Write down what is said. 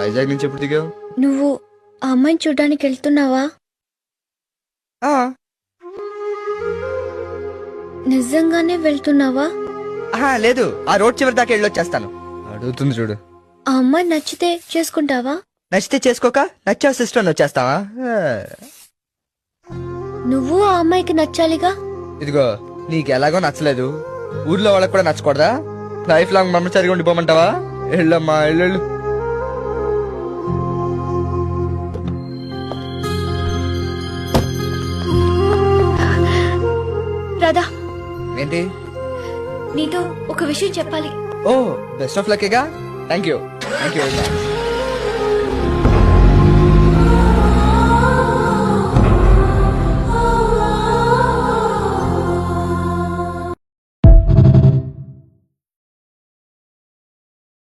వైజాగ్ నుంచి ఎప్పుడు దిగావు? నువ్వు ఆ అమ్మాయిని చూడ్డానికి వెళ్తున్నావా? ఆ, నిజంగానే వెళ్తున్నావా? ఆహా, లేదు, ఆ రోడ్ చివరి దాకా వెళ్ళొచ్చేస్తాను. అడుగుతుంది చూడు. ఆ అమ్మాయి నచ్చితే చేసుకుంటావా? నచ్చితే చేసుకోక, నచ్చా సిస్టర్ అని వచ్చేస్తావా? నువ్వు ఆ అమ్మాయికి నచ్చాలిగా. ఇదిగో, నీకు ఎలాగో నచ్చలేదు, ఊర్లో వాళ్ళకి కూడా నచ్చకూడదా? లైఫ్ లాంగ్ బ్రహ్మచారిగా ఉండిపోమంటావా? వెళ్ళమ్మా, వెళ్ళు. రాధా, ఏంటి? నీతో ఒక విషయం చెప్పాలి. ఓ, బెస్ట్ ఆఫ్ లక్గా. Thank you very much.